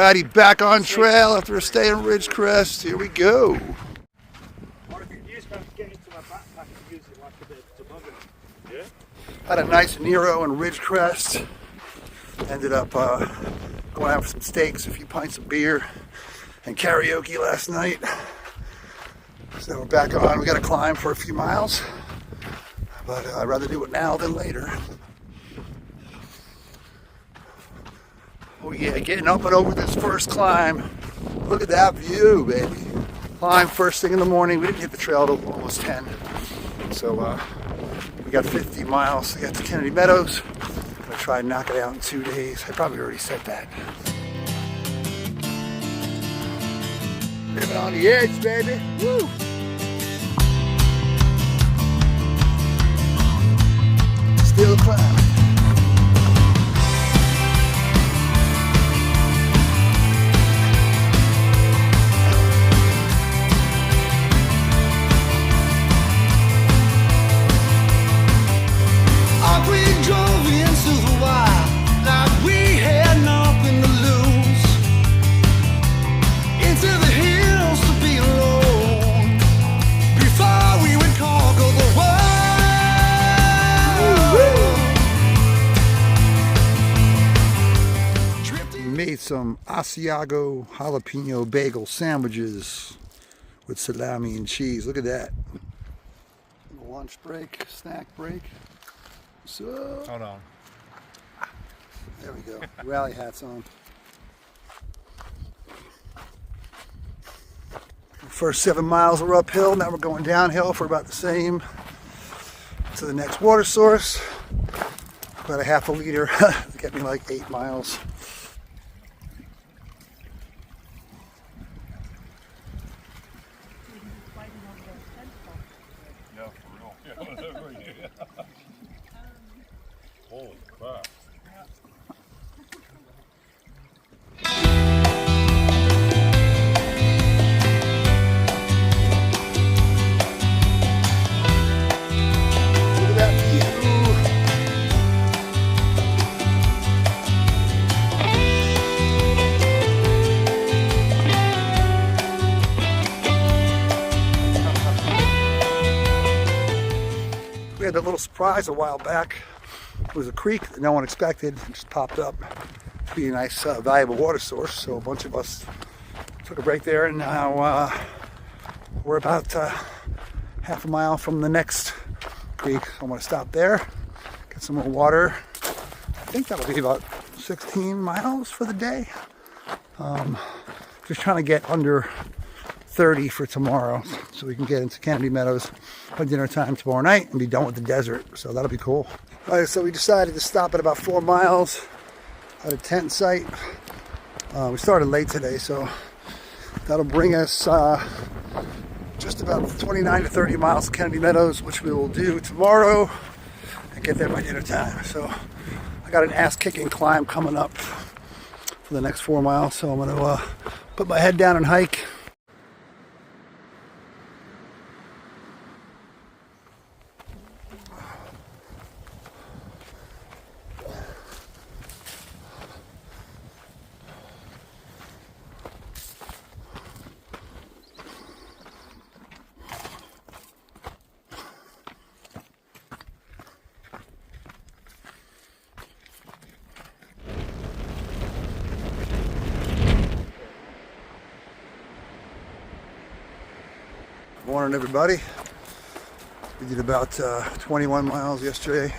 Alrighty, back on trail after a stay in Ridgecrest. Here we go. Had a nice Nero in Ridgecrest. Ended up going out for some steaks, a few pints of beer, and karaoke last night. So we're back on. We got to climb for a few miles, but I'd rather do it now than later. Oh yeah, getting up and over this first climb. Look at that view, baby. Climb first thing in the morning. We didn't hit the trail till almost 10. So we got 50 miles to get to Kennedy Meadows. Gonna try and knock it out in 2 days. I probably already said that. Living on the edge, baby. Woo! Still climbing. Made some Asiago jalapeno bagel sandwiches with salami and cheese. Look at that. Lunch break, snack break. So, hold on. There we go. Rally hats on. First 7 miles are uphill. Now we're going downhill for about the same to the next water source. About a half a liter to get me like 8 miles. Holy crap. Look at that view. We had that little surprise a while back. It was a creek that no one expected. It just popped up to be a nice, valuable water source. So a bunch of us took a break there, and now we're about half a mile from the next creek. So I'm going to stop there, get some more water. I think that'll be about 16 miles for the day. Just trying to get under 30 for tomorrow so we can get into Kennedy Meadows by dinner time tomorrow night and be done with the desert. So that'll be cool. All right, so we decided to stop at about 4 miles at a tent site. We started late today, so that'll bring us just about 29 to 30 miles to Kennedy Meadows, which we will do tomorrow and get there by dinner time. So I got an ass-kicking climb coming up for the next 4 miles, so I'm going to put my head down and hike. Morning, everybody. We did about 21 miles yesterday.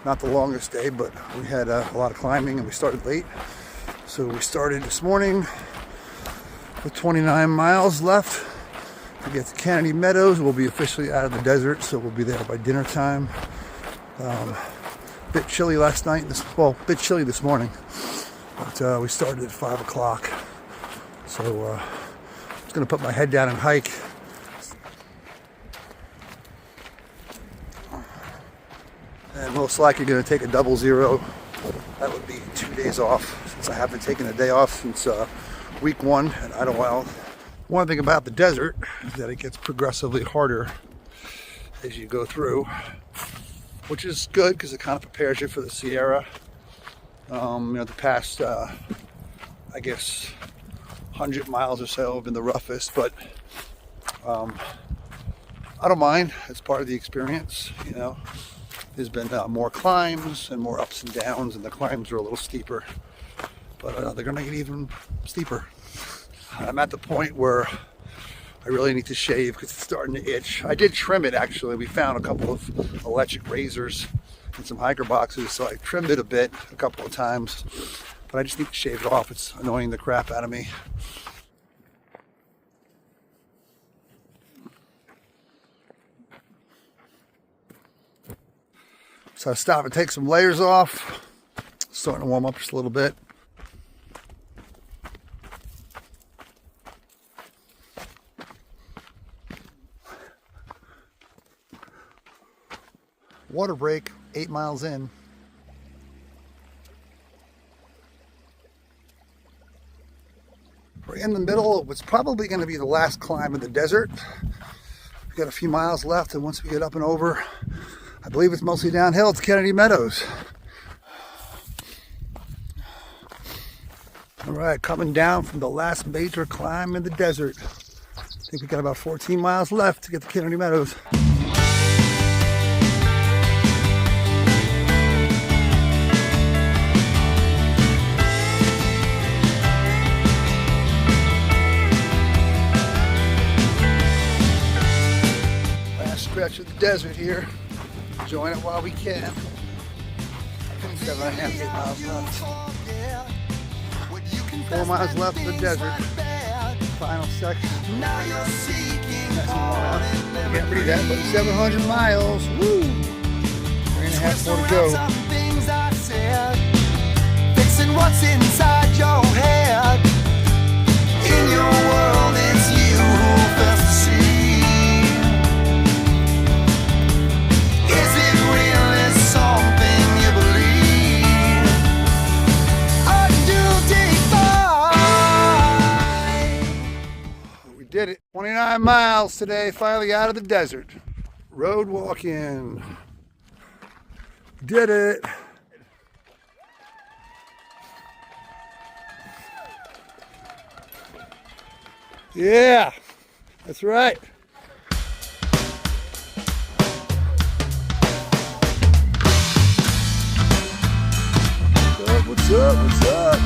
Not the longest day, but we had a lot of climbing and we started late. So we started this morning with 29 miles left to get to Kennedy Meadows. We'll be officially out of the desert, so we'll be there by dinner time. Bit chilly last night. Bit chilly this morning. But we started at 5 o'clock. So I'm just going to put my head down and hike. And most likely going to take a 00. That would be 2 days off, since I haven't taken a day off since week 1 at Idlewild. One thing about the desert is that it gets progressively harder as you go through, which is good because it kind of prepares you for the Sierra. The past, I guess, 100 miles or so have been the roughest, but I don't mind. It's part of the experience, you know. There's been more climbs and more ups and downs, and the climbs are a little steeper, but they're gonna get even steeper. I'm at the point where I really need to shave because it's starting to itch. I did trim it actually. We found a couple of electric razors in some hiker boxes, so I trimmed it a bit a couple of times, but I just need to shave it off. It's annoying the crap out of me. So I stop and take some layers off. Starting to warm up just a little bit. Water break, 8 miles in. We're in the middle of what's probably going to be the last climb in the desert. We've got a few miles left, and once we get up and over, I believe it's mostly downhill to Kennedy Meadows. All right, coming down from the last major climb in the desert. I think we got about 14 miles left to get to Kennedy Meadows. Stretch of the desert here. Join it while we can. 7.5, 8 miles left. 4 miles left of the desert. Final section. Can't read that, but 700 miles. Woo! 3.5 more to go. Fixing what's inside your head. In your world, it's you who first see. Did it. 29 miles today, finally out of the desert. Road walking. Did it. Yeah, that's right. What's up? What's up?